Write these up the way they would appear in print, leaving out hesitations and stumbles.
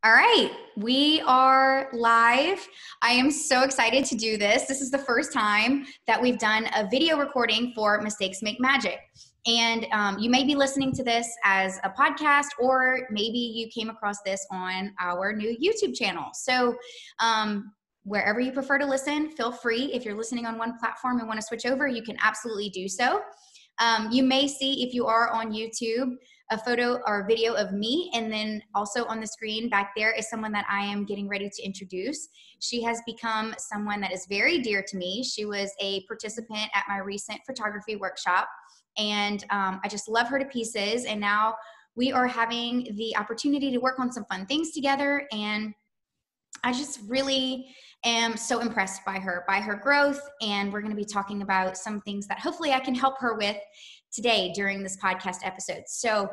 All right, we are live. I am so excited to do this. This is the first time that we've done a video recording for Mistakes Make Magic. And you may be listening to this as a podcast, or maybe you came across this on our new YouTube channel. So wherever you prefer to listen, feel free. If you're listening on one platform and want to switch over, you can absolutely do so. You may see, if you are on YouTube, a photo or video of me, and then also on the screen back there is someone that I am getting ready to introduce. She has become someone that is very dear to me. She was a participant at my recent photography workshop, and I just love her to pieces. And now we are having the opportunity to work on some fun things together, and I just really am so impressed by her growth, and we're going to be talking about some things that hopefully I can help her with today during this podcast episode. So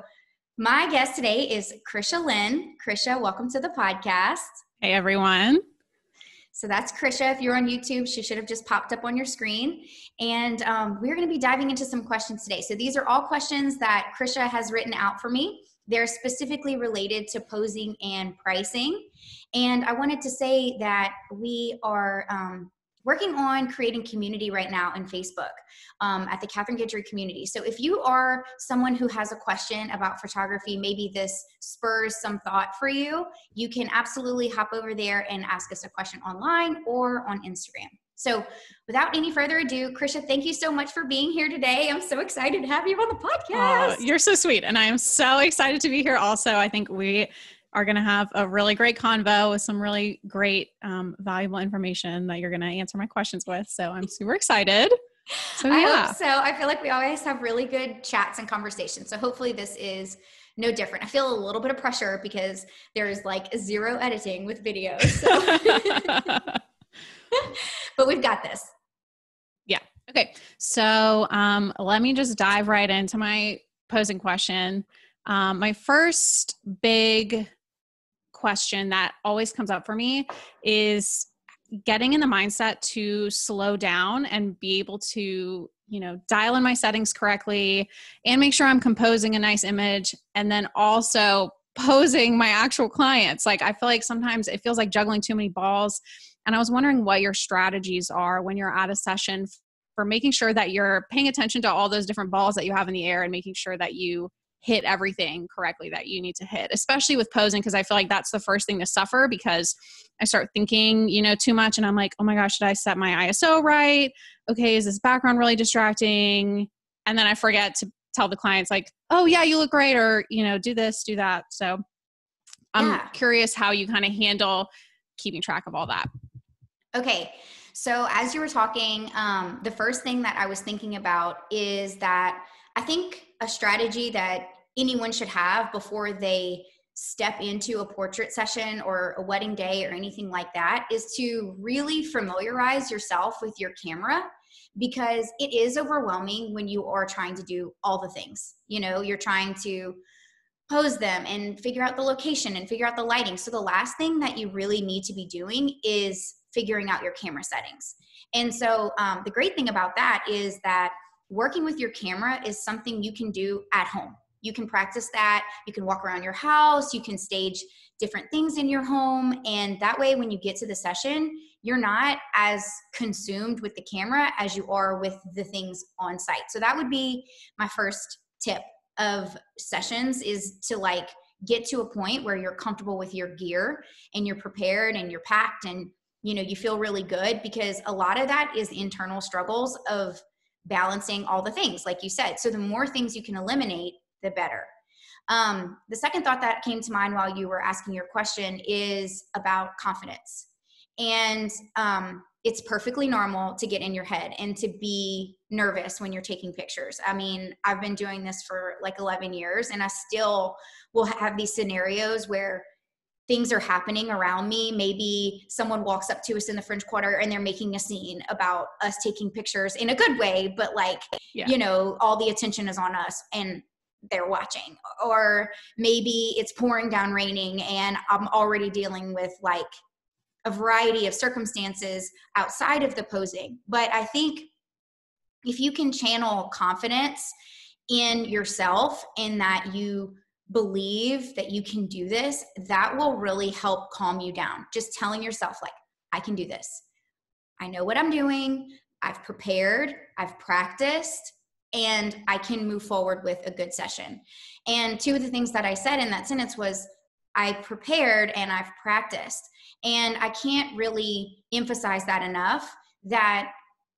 my guest today is Krisha Lynn. Krisha, welcome to the podcast. Hey, everyone. So that's Krisha. If you're on YouTube, she should have just popped up on your screen. And we're going to be diving into some questions today. So these are all questions that Krisha has written out for me. They're specifically related to posing and pricing. And I wanted to say that we are working on creating community right now in Facebook at the Catherine Guidry community. So if you are someone who has a question about photography, maybe this spurs some thought for you, you can absolutely hop over there and ask us a question online or on Instagram. So without any further ado, Krisha, thank you so much for being here today. I'm so excited to have you on the podcast. You're so sweet. And I am so excited to be here also. I think we are going to have a really great convo with some really great, valuable information that you're going to answer my questions with. So I'm super excited. So yeah. I hope so. I feel like we always have really good chats and conversations. So hopefully this is no different. I feel a little bit of pressure because there's like zero editing with videos. So. But we've got this. Yeah. Okay. So let me just dive right into my posing question. My first big question that always comes up for me is getting in the mindset to slow down and be able to, dial in my settings correctly and make sure I'm composing a nice image, and then also posing my actual clients. Like, I feel like sometimes it feels like juggling too many balls. And I was wondering what your strategies are when you're at a session for making sure that you're paying attention to all those different balls that you have in the air and making sure that you hit everything correctly that you need to hit, especially with posing, because I feel like that's the first thing to suffer, because I start thinking, too much, and I'm like, oh my gosh, should I set my ISO right? Okay, is this background really distracting? And then I forget to tell the clients like, oh yeah, you look great, or, do this, do that. So I'm curious how you kind of handle keeping track of all that. Okay. So as you were talking, the first thing that I was thinking about is that I think a strategy that anyone should have before they step into a portrait session or a wedding day or anything like that is to really familiarize yourself with your camera, because it is overwhelming when you are trying to do all the things. You're trying to pose them and figure out the location and figure out the lighting. So the last thing that you really need to be doing is figuring out your camera settings. And so the great thing about that is that working with your camera is something you can do at home. You can practice that. You can walk around your house. You can stage different things in your home. And that way, when you get to the session, you're not as consumed with the camera as you are with the things on site. So that would be my first tip of sessions, is to get to a point where you're comfortable with your gear and you're prepared and you're packed and you feel really good, because a lot of that is internal struggles of balancing all the things, like you said. So the more things you can eliminate, the better. The second thought that came to mind while you were asking your question is about confidence. And it's perfectly normal to get in your head and to be nervous when you're taking pictures. I mean, I've been doing this for like 11 years, and I still will have these scenarios where things are happening around me. Maybe someone walks up to us in the French Quarter and they're making a scene about us taking pictures in a good way, but all the attention is on us and they're watching. Or maybe it's pouring down raining and I'm already dealing with a variety of circumstances outside of the posing. But I think if you can channel confidence in yourself, in that you believe that you can do this, that will really help calm you down. Just telling yourself, like, I can do this. I know what I'm doing. I've prepared, I've practiced, and I can move forward with a good session. And two of the things that I said in that sentence was, I prepared and I've practiced. And I can't really emphasize that enough, that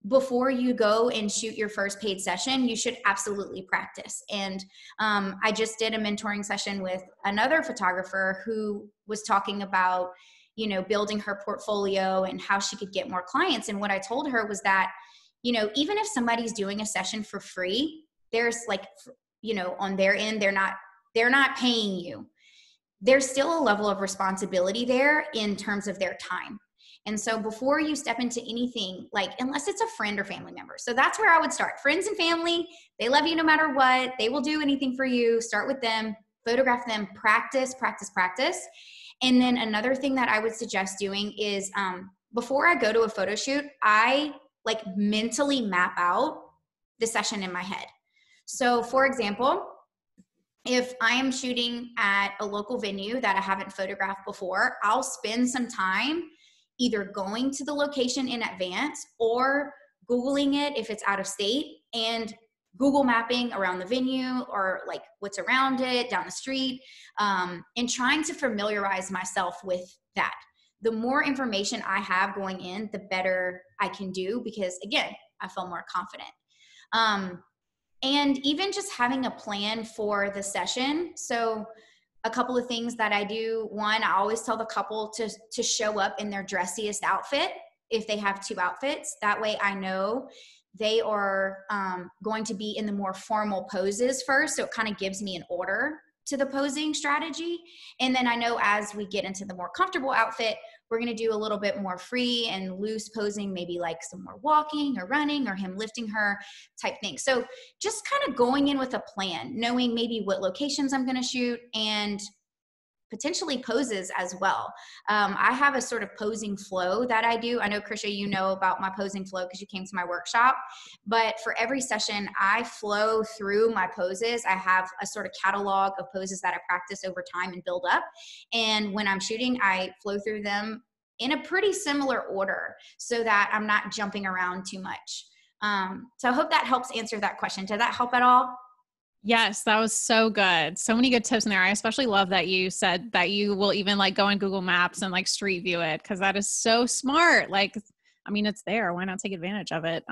before you go and shoot your first paid session, you should absolutely practice. And I just did a mentoring session with another photographer who was talking about, you know, building her portfolio and how she could get more clients. And what I told her was that, you know, even if somebody's doing a session for free, there's like, you know, on their end, they're not paying you. There's still a level of responsibility there in terms of their time. And so before you step into anything, like, unless it's a friend or family member. So that's where I would start. Friends and family, they love you no matter what. They will do anything for you. Start with them, photograph them, practice, practice, practice. And then another thing that I would suggest doing is before I go to a photo shoot, I like mentally map out the session in my head. So for example, if I am shooting at a local venue that I haven't photographed before, I'll spend some time either going to the location in advance or Googling it if it's out of state, and Google mapping around the venue or like what's around it, down the street, and trying to familiarize myself with that. The more information I have going in, the better I can do, because again, I feel more confident. And even just having a plan for the session. So a couple of things that I do. One, I always tell the couple to show up in their dressiest outfit if they have two outfits. That way I know they are going to be in the more formal poses first. So it kind of gives me an order to the posing strategy. And then I know as we get into the more comfortable outfit, we're going to do a little bit more free and loose posing, maybe like some more walking or running or him lifting her type thing. So just kind of going in with a plan, knowing maybe what locations I'm going to shoot and potentially poses as well. I have a sort of posing flow that I do. I know, Krisha, you know about my posing flow because you came to my workshop, but for every session, I flow through my poses. I have a sort of catalog of poses that I practice over time and build up. And when I'm shooting, I flow through them in a pretty similar order so that I'm not jumping around too much. So I hope that helps answer that question. Did that help at all? Yes, that was so good. So many good tips in there. I especially love that you said that you will even like go on Google Maps and like street view it, because that is so smart. Like, I mean, it's there. Why not take advantage of it?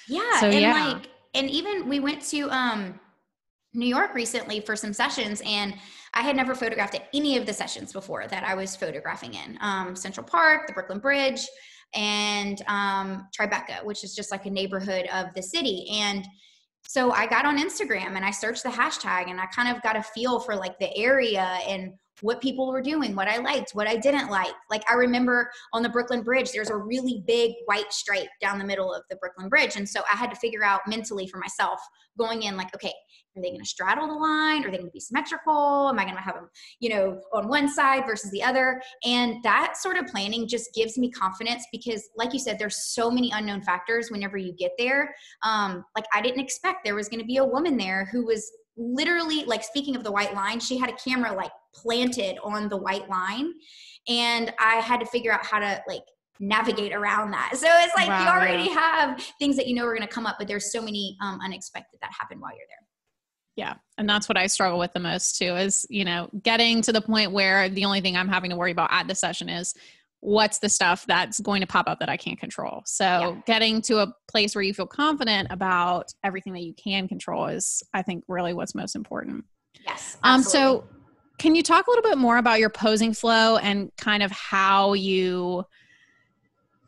Yeah. And even we went to New York recently for some sessions, and I had never photographed at any of the sessions before that I was photographing in. Central Park, the Brooklyn Bridge, and Tribeca, which is just like a neighborhood of the city. And so I got on Instagram and I searched the hashtag, and I kind of got a feel for like the area and what people were doing, what I liked, what I didn't like. Like I remember on the Brooklyn Bridge, there's a really big white stripe down the middle of the Brooklyn Bridge. And so I had to figure out mentally for myself going in like, okay, are they going to straddle the line? Are they going to be symmetrical? Am I going to have them, you know, on one side versus the other? And that sort of planning just gives me confidence because like you said, there's so many unknown factors whenever you get there. Like I didn't expect there was going to be a woman there who was literally, like, speaking of the white line, she had a camera like planted on the white line, and I had to figure out how to like navigate around that. So it's like you already have things that you know are going to come up, but there's so many unexpected that happen while you're there. Yeah. And that's what I struggle with the most too, is, you know, getting to the point where the only thing I'm having to worry about at the session is what's the stuff that's going to pop up that I can't control. So getting to a place where you feel confident about everything that you can control is, I think, really what's most important. Yes. Absolutely. So can you talk a little bit more about your posing flow and kind of how you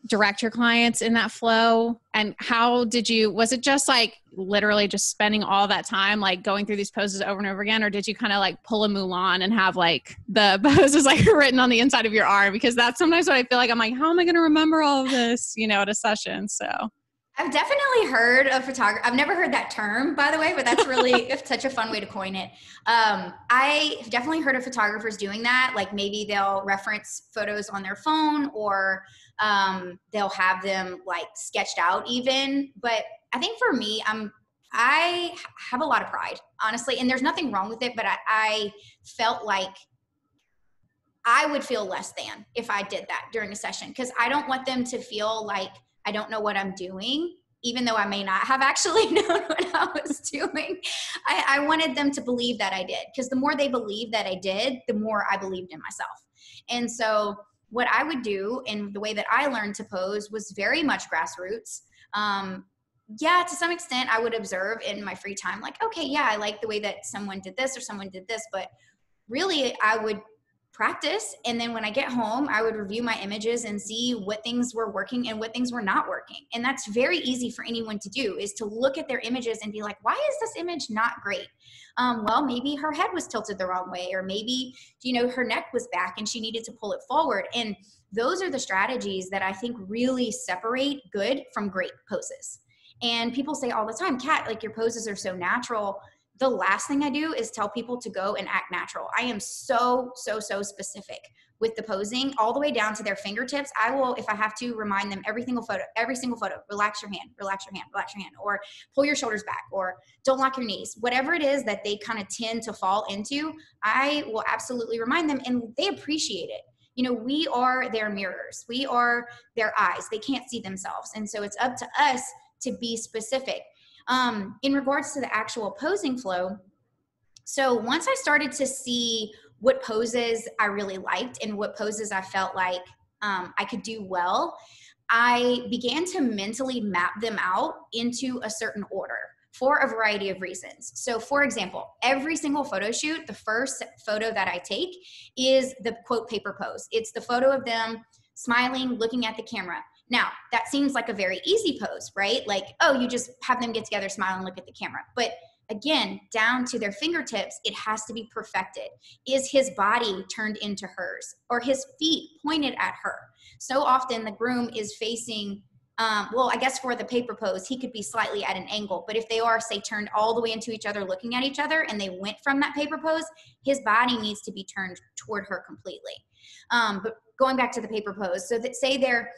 direct your clients in that flow? And how did you, was it just like literally just spending all that time like going through these poses over and over again? Or did you kind of like pull a Mulan and have like the poses like written on the inside of your arm? Because that's sometimes what I feel like, I'm like, how am I going to remember all of this, you know, at a session? So I've definitely heard of photography. I've never heard that term, by the way, but that's really such a fun way to coin it. I've definitely heard of photographers doing that. Like maybe they'll reference photos on their phone, or they'll have them like sketched out even. But I think for me, I have a lot of pride, honestly, and there's nothing wrong with it, but I felt like I would feel less than if I did that during a session, because I don't want them to feel like I don't know what I'm doing, even though I may not have actually known what I was doing. I wanted them to believe that I did, because the more they believe that I did, the more I believed in myself. And so what I would do, and the way that I learned to pose, was very much grassroots. Yeah, to some extent, I would observe in my free time, like, okay, yeah, I like the way that someone did this or someone did this, but really I would practice. And then when I get home, I would review my images and see what things were working and what things were not working. And that's very easy for anyone to do, is to look at their images and be like, why is this image not great? Well, maybe her head was tilted the wrong way, or maybe, her neck was back and she needed to pull it forward. And those are the strategies that I think really separate good from great poses. And people say all the time, Kat, like, your poses are so natural. The last thing I do is tell people to go and act natural. I am so specific with the posing, all the way down to their fingertips. I will, if I have to, remind them every single photo, relax your hand, or pull your shoulders back, or don't lock your knees. Whatever it is that they kind of tend to fall into, I will absolutely remind them, and they appreciate it. We are their mirrors. We are their eyes. They can't see themselves. And so it's up to us to be specific. In regards to the actual posing flow, so once I started to see what poses I really liked and what poses I felt like I could do well, I began to mentally map them out into a certain order for a variety of reasons. So for example, every single photo shoot, the first photo that I take is the quote paper pose. It's the photo of them smiling, looking at the camera. Now, that seems like a very easy pose, right? Like, oh, you just have them get together, smile, and look at the camera. But again, down to their fingertips, it has to be perfected. Is his body turned into hers, or his feet pointed at her? So often the groom is facing, I guess for the paper pose, he could be slightly at an angle. But if they are, say, turned all the way into each other, looking at each other, and they went from that paper pose, his body needs to be turned toward her completely. But going back to the paper pose, so that say they're,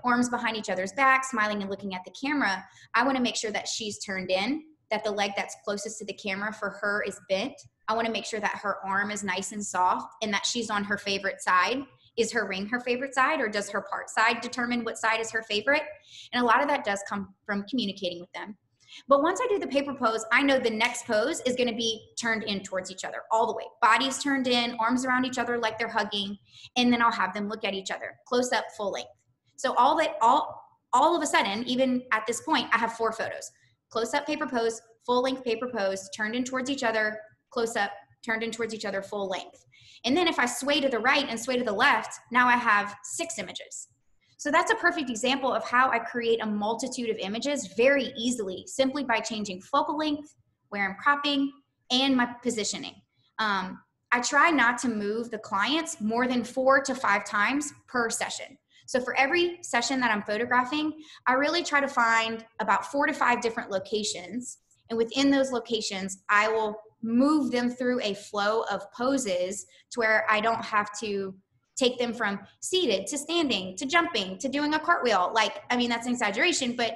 arms behind each other's back, smiling and looking at the camera, I want to make sure that she's turned in, that the leg that's closest to the camera for her is bent. I want to make sure that her arm is nice and soft, and that she's on her favorite side. Is her ring her favorite side, or does her part side determine what side is her favorite? And a lot of that does come from communicating with them. But once I do the paper pose, I know the next pose is going to be turned in towards each other all the way. Bodies turned in, arms around each other like they're hugging, and then I'll have them look at each other, close up, full length. So all of a sudden, even at this point, I have 4 photos. Close up paper pose, full length paper pose, turned in towards each other, close up, turned in towards each other, full length. And then if I sway to the right and sway to the left, now I have 6 images. So that's a perfect example of how I create a multitude of images very easily, simply by changing focal length, where I'm cropping, and my positioning. I try not to move the clients more than 4 to 5 times per session. So for every session that I'm photographing, I really try to find about 4 to 5 different locations. And within those locations, I will move them through a flow of poses to where I don't have to take them from seated to standing to jumping to doing a cartwheel. That's an exaggeration, but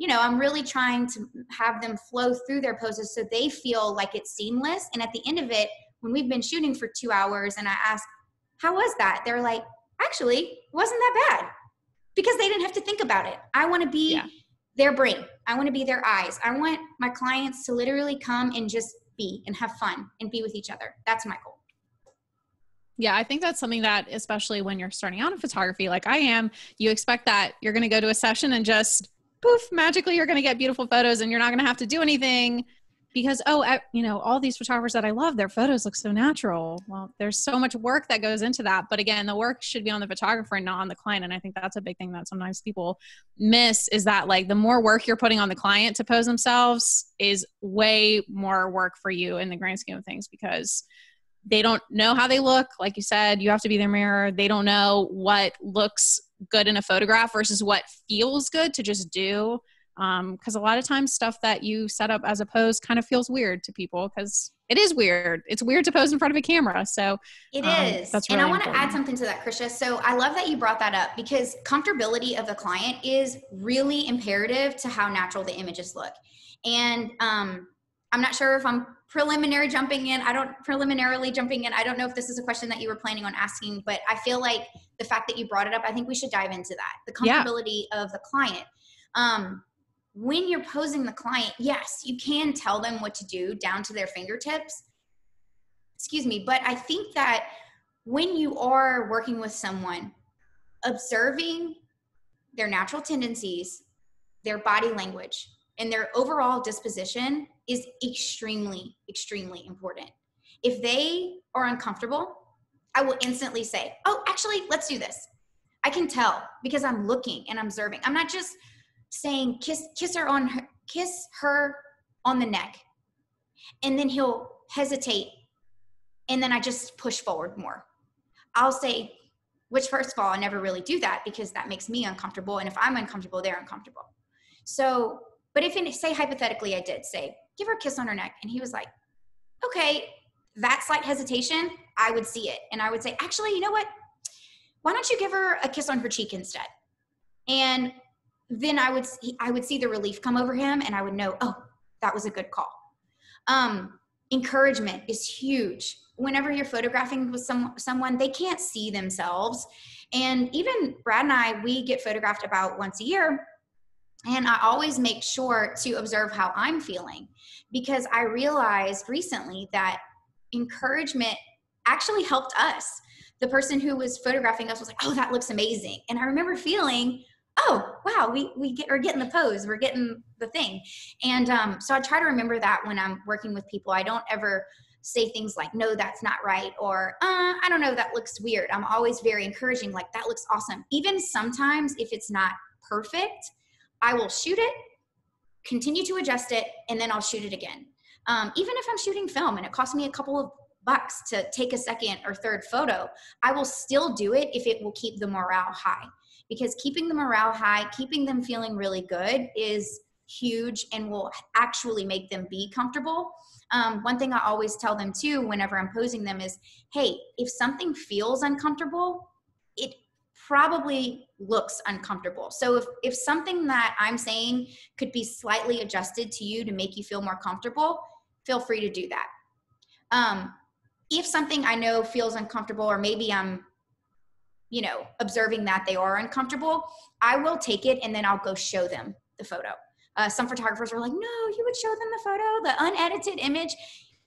I'm really trying to have them flow through their poses so they feel like it's seamless. And at the end of it, when we've been shooting for 2 hours and I ask, how was that? They're like, actually, it wasn't that bad, because they didn't have to think about it. I want to be their brain. I want to be their eyes. I want my clients to literally come and just be and have fun and be with each other. That's my goal. Yeah, I think that's something that, especially when you're starting out in photography, like I am, you expect that you're going to go to a session and just poof, magically you're going to get beautiful photos and you're not going to have to do anything because, all these photographers that I love, their photos look so natural. Well, there's so much work that goes into that. But again, the work should be on the photographer and not on the client. And I think that's a big thing that sometimes people miss, is that like the more work you're putting on the client to pose themselves is way more work for you in the grand scheme of things, because they don't know how they look. Like you said, you have to be their mirror. They don't know what looks good in a photograph versus what feels good to just do. Because a lot of times stuff that you set up as a pose kind of feels weird to people because it is weird. It's weird to pose in front of a camera. So it is. that's And really I want to important. add something to that, Krisha. So I love that you brought that up because comfortability of the client is really imperative to how natural the images look. And I'm not sure if I'm preliminarily jumping in. I don't know if this is a question that you were planning on asking, but I feel like the fact that you brought it up, I think we should dive into that. The Yeah. comfortability of the client. When you're posing the client, yes, you can tell them what to do down to their fingertips. Excuse me. But I think that when you are working with someone, observing their natural tendencies, their body language, and their overall disposition is extremely, extremely important. If they are uncomfortable, I will instantly say, oh, actually, let's do this. I can tell because I'm looking and I'm observing. I'm not just saying kiss her on the neck, and then he'll hesitate, and then I just push forward more. I'll say, which first of all, I never really do that because that makes me uncomfortable. And if I'm uncomfortable, they're uncomfortable. So, but if say hypothetically, I did say, give her a kiss on her neck. And he was like, okay, that slight hesitation, I would see it. And I would say, actually, you know what? Why don't you give her a kiss on her cheek instead? And then I would see the relief come over him and I would know, oh, that was a good call. Encouragement is huge. Whenever you're photographing with someone, they can't see themselves. And even Brad and I, we get photographed about once a year. And I always make sure to observe how I'm feeling because I realized recently that encouragement actually helped us. The person who was photographing us was like, oh, that looks amazing. And I remember feeling, oh, wow, we're getting the pose, we're getting the thing. And so I try to remember that when I'm working with people. I don't ever say things like, no, that's not right. Or, I don't know, that looks weird. I'm always very encouraging, like, that looks awesome. Even sometimes if it's not perfect, I will shoot it, continue to adjust it, and then I'll shoot it again. Even if I'm shooting film and it costs me a couple of bucks to take a second or third photo, I will still do it if it will keep the morale high. Because keeping the morale high, keeping them feeling really good is huge and will actually make them be comfortable. One thing I always tell them too, whenever I'm posing them is, hey, if something feels uncomfortable, it probably looks uncomfortable. So if something that I'm saying could be slightly adjusted to you to make you feel more comfortable, feel free to do that. If something I know feels uncomfortable, or maybe I'm, observing that they are uncomfortable, I will take it and then I'll go show them the photo. Some photographers are like, no, you would show them the photo, the unedited image.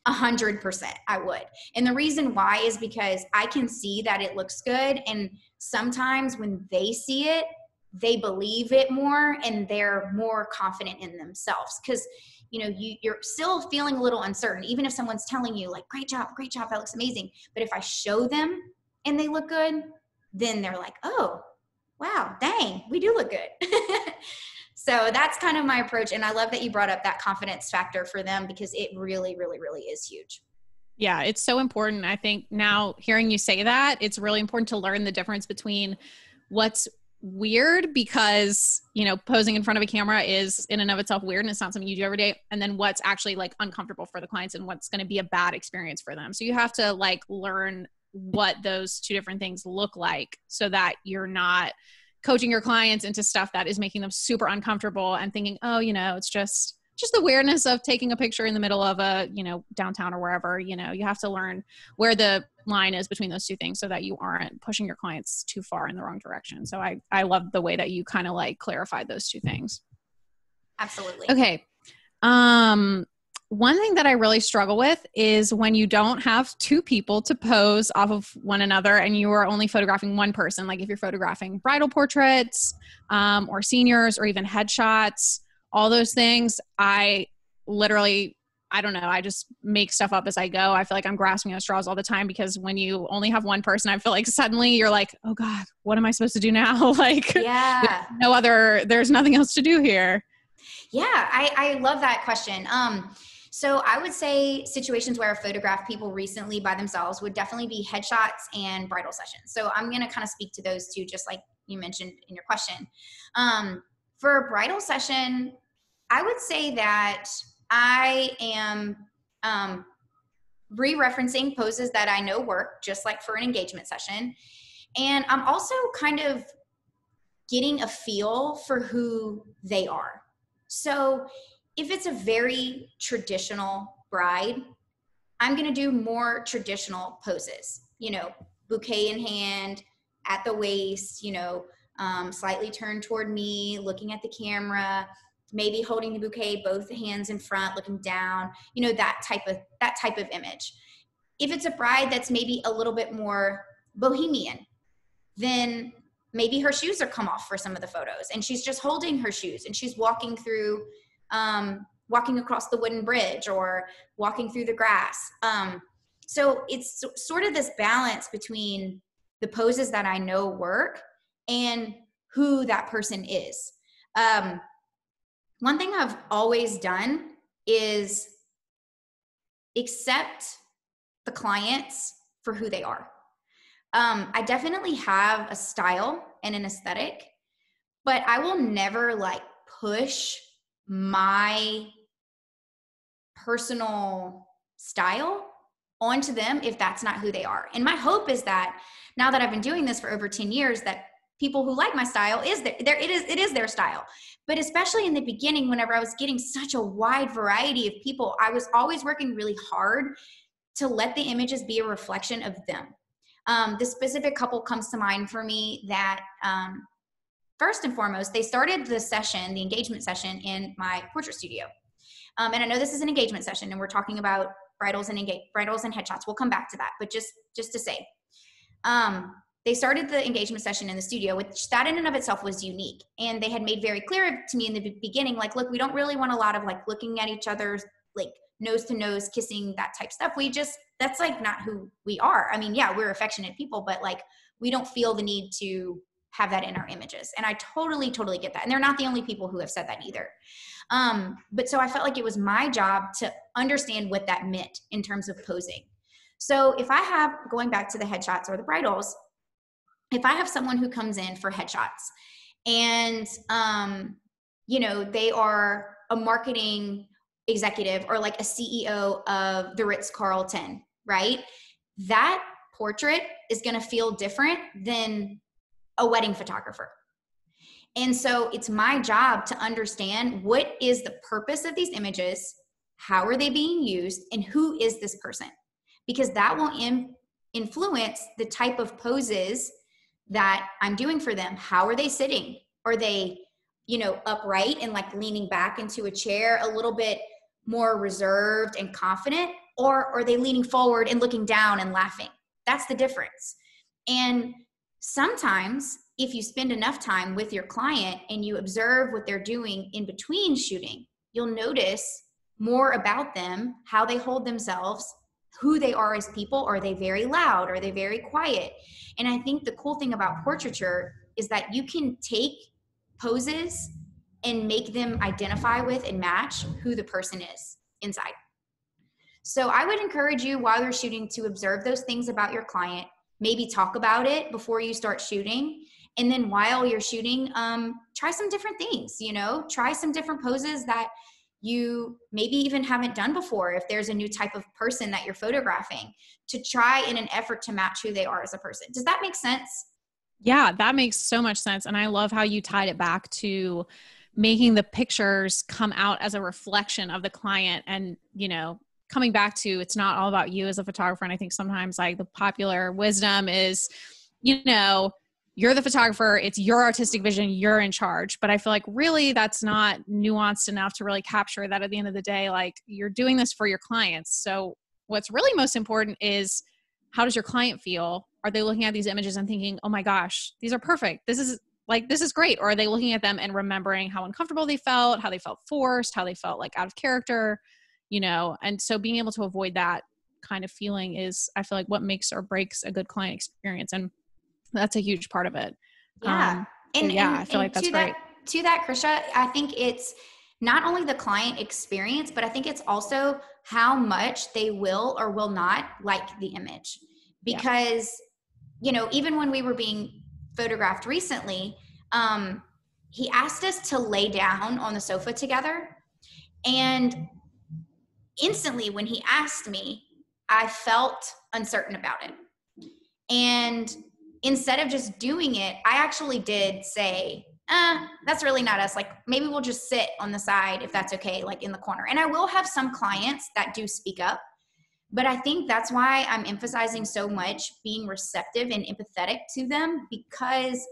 100% I would. And the reason why is because I can see that it looks good. And sometimes when they see it, they believe it more and they're more confident in themselves. Because, you're still feeling a little uncertain, even if someone's telling you like, great job, that looks amazing. But if I show them and they look good, then they're like, oh, wow, dang, we do look good. So that's kind of my approach. And I love that you brought up that confidence factor for them because it really, really, really is huge. Yeah, it's so important. I think now hearing you say that, it's really important to learn the difference between what's weird because, posing in front of a camera is in and of itself weird and it's not something you do every day. And then what's actually like uncomfortable for the clients and what's going to be a bad experience for them. So you have to like learn what those two different things look like so that you're not coaching your clients into stuff that is making them super uncomfortable and thinking, oh, it's just the weirdness of taking a picture in the middle of a, downtown or wherever. You have to learn where the line is between those two things so that you aren't pushing your clients too far in the wrong direction. So I love the way that you kind of like clarified those two things. Absolutely. Okay. One thing that I really struggle with is when you don't have two people to pose off of one another and you are only photographing one person. Like if you're photographing bridal portraits, or seniors or even headshots, all those things, I don't know. I just make stuff up as I go. I feel like I'm grasping at straws all the time because when you only have one person, I feel like suddenly you're like, oh God, what am I supposed to do now? Like, yeah, there's nothing else to do here. Yeah, I love that question. So I would say situations where I photographed people recently by themselves would definitely be headshots and bridal sessions. So I'm going to kind of speak to those two, just like you mentioned in your question. For a bridal session, I would say that I am re-referencing poses that I know work, just like for an engagement session. And I'm also kind of getting a feel for who they are. So if it's a very traditional bride, I'm going to do more traditional poses, bouquet in hand, at the waist, slightly turned toward me, looking at the camera, maybe holding the bouquet, both hands in front, looking down, that type of image. If it's a bride that's maybe a little bit more bohemian, then maybe her shoes are come off for some of the photos and she's just holding her shoes and she's walking through, walking across the wooden bridge or walking through the grass. So it's sort of this balance between the poses that I know work and who that person is. One thing I've always done is accept the clients for who they are. I definitely have a style and an aesthetic, but I will never like push my personal style onto them if that's not who they are. And my hope is that now that I've been doing this for over 10 years, that people who like my style it is their style. But especially in the beginning, whenever I was getting such a wide variety of people, I was always working really hard to let the images be a reflection of them. The specific couple comes to mind for me that first and foremost, they started the engagement session in my portrait studio. And I know this is an engagement session and we're talking about bridals and headshots. We'll come back to that, but just to say, they started the engagement session in the studio, which that in and of itself was unique. And they had made very clear to me in the beginning, like, look, we don't really want a lot of like looking at each other's like nose to nose, kissing, that type stuff. That's like not who we are. I mean, yeah, we're affectionate people, but like, we don't feel the need to have that in our images. And I totally get that. And they're not the only people who have said that either. But so I felt like it was my job to understand what that meant in terms of posing. So if I have, going back to the headshots or the bridals, if I have someone who comes in for headshots and, they are a marketing executive or like a CEO of the Ritz-Carlton, right? That portrait is going to feel different than a wedding photographer. And so it's my job to understand what is the purpose of these images, how are they being used, and who is this person? Because that will influence the type of poses that I'm doing for them. How are they sitting? Are they, upright and like leaning back into a chair, a little bit more reserved and confident? Or are they leaning forward and looking down and laughing? That's the difference. And sometimes if you spend enough time with your client and you observe what they're doing in between shooting, you'll notice more about them, how they hold themselves, who they are as people. Are they very loud? Are they very quiet? And I think the cool thing about portraiture is that you can take poses and make them identify with and match who the person is inside. So I would encourage you while you're shooting to observe those things about your client, maybe talk about it before you start shooting. And then while you're shooting, try some different things, try some different poses that you maybe even haven't done before. If there's a new type of person that you're photographing, to try in an effort to match who they are as a person. Does that make sense? Yeah, that makes so much sense. And I love how you tied it back to making the pictures come out as a reflection of the client and, coming back to, it's not all about you as a photographer. And I think sometimes like the popular wisdom is, you're the photographer, it's your artistic vision, you're in charge. But I feel like really that's not nuanced enough to really capture that at the end of the day, like you're doing this for your clients. So what's really most important is, how does your client feel? Are they looking at these images and thinking, oh my gosh, these are perfect. This is great. Or are they looking at them and remembering how uncomfortable they felt, how they felt forced, how they felt like out of character, and so being able to avoid that kind of feeling is, I feel like, what makes or breaks a good client experience. And that's a huge part of it. Yeah. I feel like that's great. To that, Krisha, I think it's not only the client experience, but I think it's also how much they will or will not like the image. Because, even when we were being photographed recently, he asked us to lay down on the sofa together. And instantly when he asked me, I felt uncertain about it. And instead of just doing it, I actually did say, that's really not us. Like, maybe we'll just sit on the side if that's okay, like in the corner. And I will have some clients that do speak up, but I think that's why I'm emphasizing so much being receptive and empathetic to them, because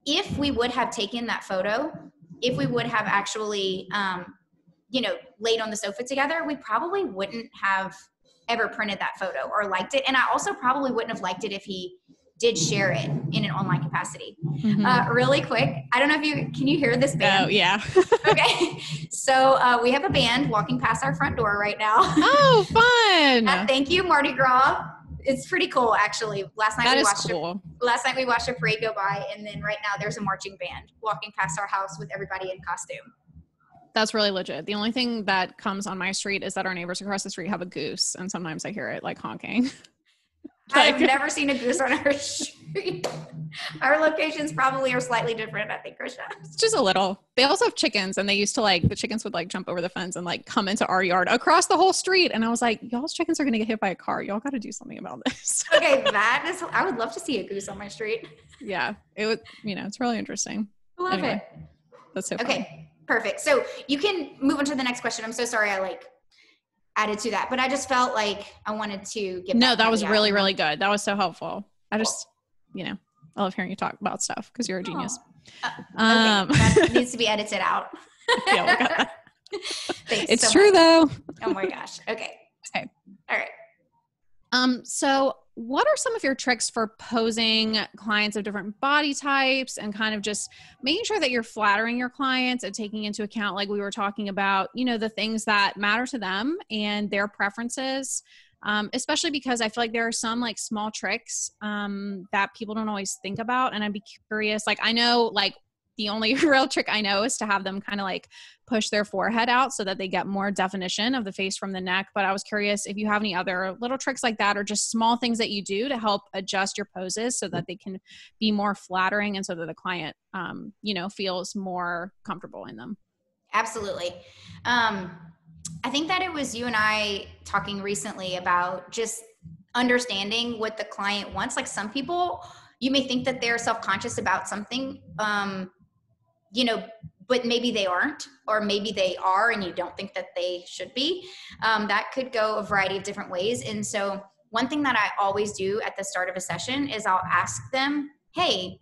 if we would have taken that photo, if we would have actually, laid on the sofa together, we probably wouldn't have ever printed that photo or liked it. And I also probably wouldn't have liked it if he did share it in an online capacity. Really quick, I don't know if can you hear this band? Oh, yeah. Okay. So we have a band walking past our front door right now. Oh, fun. Thank you, Mardi Gras. It's pretty cool, actually. Last night we watched a parade go by, and then right now there's a marching band walking past our house with everybody in costume. That's really legit. The only thing that comes on my street is that our neighbors across the street have a goose, and sometimes I hear it like honking. I've never seen a goose on our street. Our locations probably are slightly different, I think, Krisha. It's just a little. They also have chickens, and they used to the chickens would jump over the fence and come into our yard across the whole street. And I was like, y'all's chickens are going to get hit by a car. Y'all got to do something about this. Okay, I would love to see a goose on my street. Yeah, it would, it's really interesting. Love it. That's so fun. Okay, perfect. So you can move on to the next question. I'm so sorry I added to that, but I just felt like I wanted to get that was really, really good. That was so helpful. I just, I love hearing you talk about stuff because you're a genius. Okay. That needs to be edited out. Yeah, we got that. Thanks it's so true much. though. Oh my gosh. Okay. All right. So what are some of your tricks for posing clients of different body types and kind of just making sure that you're flattering your clients and taking into account, like we were talking about, the things that matter to them and their preferences, especially because I feel like there are some small tricks that people don't always think about. And I'd be curious, I know the only real trick I know is to have them kind of push their forehead out so that they get more definition of the face from the neck. But I was curious if you have any other little tricks like that, or just small things that you do to help adjust your poses so that they can be more flattering and so that the client, feels more comfortable in them. Absolutely. I think that it was you and I talking recently about just understanding what the client wants. Some people, you may think that they're self-conscious about something, but maybe they aren't, or maybe they are and you don't think that they should be. That could go a variety of different ways. And so one thing that I always do at the start of a session is I'll ask them, hey,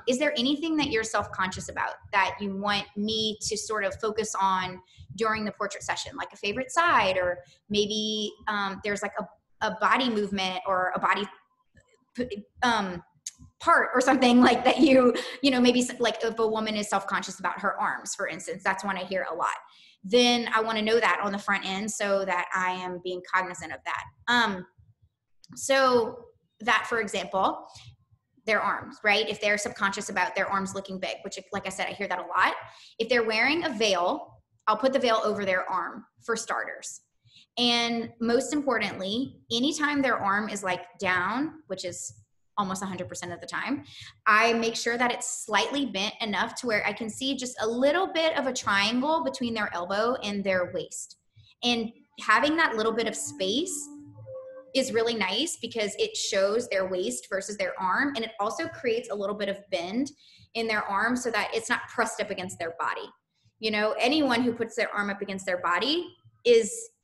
is there anything that you're self-conscious about that you want me to sort of focus on during the portrait session, like a favorite side, or maybe there's a body movement or a body part or something that maybe if a woman is self-conscious about her arms, for instance, that's one I hear a lot. Then I want to know that on the front end so that I am being cognizant of that. So that, for example, their arms, right? If they're subconscious about their arms looking big, which, like I said, I hear that a lot. If they're wearing a veil, I'll put the veil over their arm for starters. And most importantly, anytime their arm is down, which is almost 100% of the time, I make sure that it's slightly bent enough to where I can see just a little bit of a triangle between their elbow and their waist. And having that little bit of space is really nice because it shows their waist versus their arm. And it also creates a little bit of bend in their arm so that it's not pressed up against their body. Anyone who puts their arm up against their body,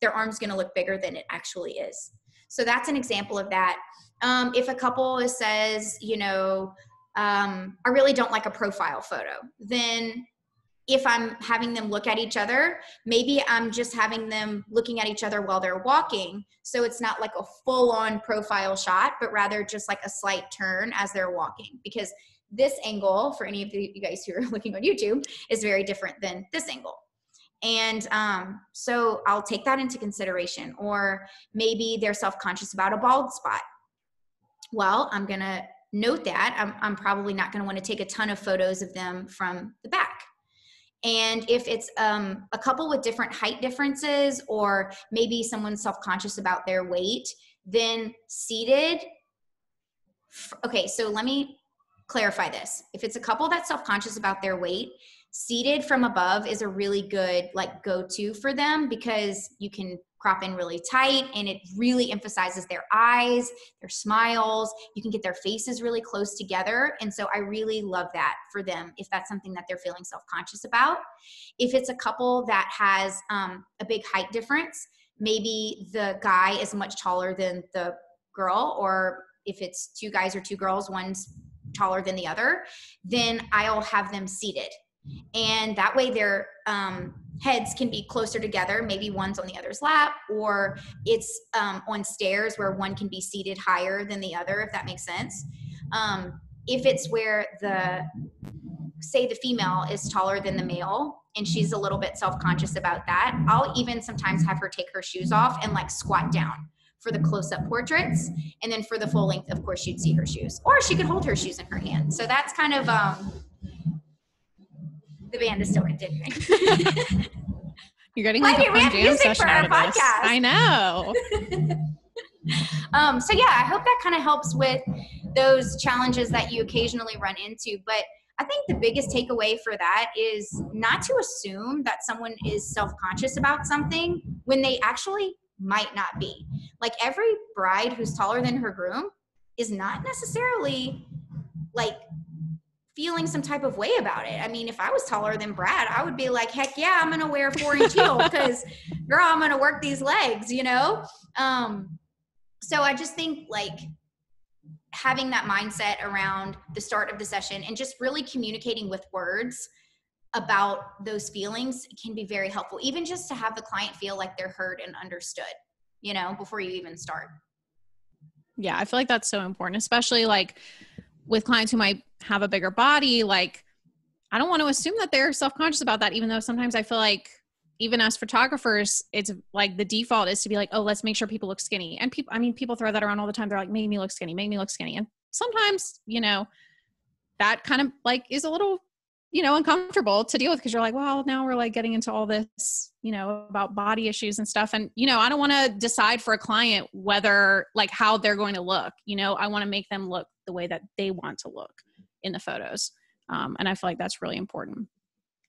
their arm's going to look bigger than it actually is. So that's an example of that. If a couple says, I really don't like a profile photo, then if I'm having them look at each other, maybe I'm just having them looking at each other while they're walking. So it's not a full-on profile shot, but rather just a slight turn as they're walking. Because this angle, for any of you guys who are looking on YouTube, is very different than this angle. And so I'll take that into consideration. Or maybe they're self-conscious about a bald spot. Well, I'm going to note that. I'm probably not going to want to take a ton of photos of them from the back. And if it's a couple with different height differences, or maybe someone's self-conscious about their weight, then seated. Okay, so let me clarify this. If it's a couple that's self-conscious about their weight, seated from above is a really good like go-to for them, because you can crop in really tight and it really emphasizes their eyes, their smiles. You can get their faces really close together. And so I really love that for them if that's something that they're feeling self-conscious about. If it's a couple that has a big height difference, maybe the guy is much taller than the girl, or if it's two guys or two girls, one's taller than the other, then I'll have them seated. And that way their heads can be closer together. Maybe one's on the other's lap, or it's on stairs where one can be seated higher than the other, if that makes sense. If it's where say the female is taller than the male and she's a little bit self-conscious about that, I'll even sometimes have her take her shoes off and like squat down for the close-up portraits. And then for the full length, of course, you'd see her shoes, or she could hold her shoes in her hand. So that's kind of, the band is still continuing. You're getting like a fun jam session out of this. Podcast. I know. So yeah, I hope that kind of helps with those challenges that you occasionally run into. But I think the biggest takeaway for that is not to assume that someone is self-conscious about something when they actually might not be. Like every bride who's taller than her groom is not necessarily like feeling some type of way about it. I mean, if I was taller than Brad, I would be like, heck yeah, I'm going to wear a 4-inch heel because girl, I'm going to work these legs, you know? So I just think like having that mindset around the start of the session and just really communicating with words about those feelings can be very helpful, even just to have the client feel like they're heard and understood, you know, before you even start. Yeah, I feel like that's so important, especially like with clients who might have a bigger body. Like, I don't want to assume that they're self-conscious about that, even though sometimes I feel like even as photographers, it's like the default is to be like, oh, let's make sure people look skinny. And people throw that around all the time. They're like, make me look skinny, make me look skinny. And sometimes, you know, that kind of like is a little, you know, uncomfortable to deal with, because you're like, well, now we're like getting into all this, you know, about body issues and stuff. And, you know, I don't want to decide for a client whether like how they're going to look, you know, I want to make them look the way that they want to look in the photos. And I feel like that's really important.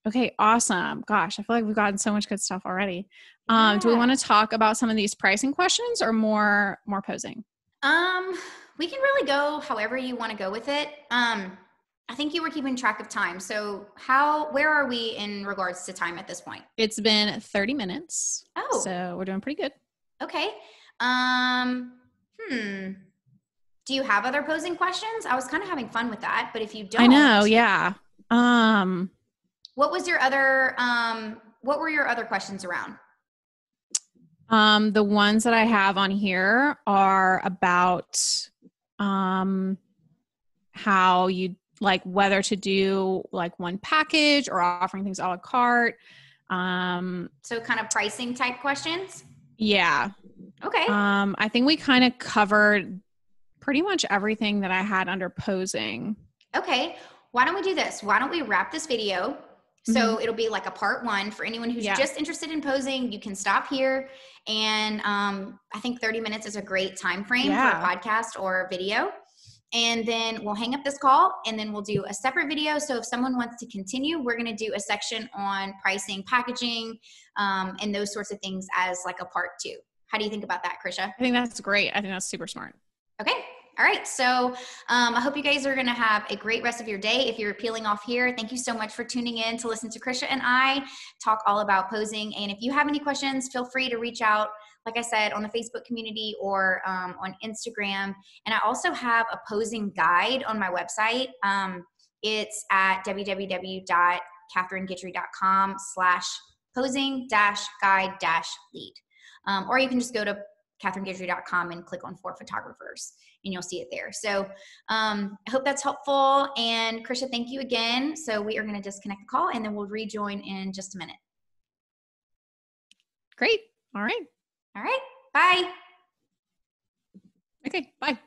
Okay, awesome. Gosh, I feel like we've gotten so much good stuff already. Yeah. Do we want to talk about some of these pricing questions or more posing? We can really go however you want to go with it. I think you were keeping track of time. So where are we in regards to time at this point? It's been 30 minutes. Oh. So we're doing pretty good. Okay. Do you have other posing questions? I was kind of having fun with that, but if you don't. I know, yeah. What were your other questions around? The ones that I have on here are about how you like whether to do like one package or offering things a la carte. So kind of pricing type questions? Yeah. Okay. I think we kind of covered pretty much everything that I had under posing. Okay. Why don't we do this? Why don't we wrap this video? So it'll be like a part 1 for anyone who's just interested in posing. You can stop here. And I think 30 minutes is a great time frame for a podcast or video. And then we'll hang up this call and then we'll do a separate video. So if someone wants to continue, we're going to do a section on pricing, packaging, and those sorts of things as like a part 2. How do you think about that, Krisha? I think that's great. I think that's super smart. Okay. All right. So I hope you guys are going to have a great rest of your day. If you're peeling off here, thank you so much for tuning in to listen to Krisha and I talk all about posing. And if you have any questions, feel free to reach out, like I said, on the Facebook community or on Instagram. And I also have a posing guide on my website. It's at www.catherineguidry.com/posing-guide-lead. Or you can just go to catherineguidry.com and click on For Photographers and you'll see it there. So I hope that's helpful. And Krisha, thank you again. So we are going to disconnect the call and then we'll rejoin in just a minute. Great. All right. All right. Bye. Okay. Bye.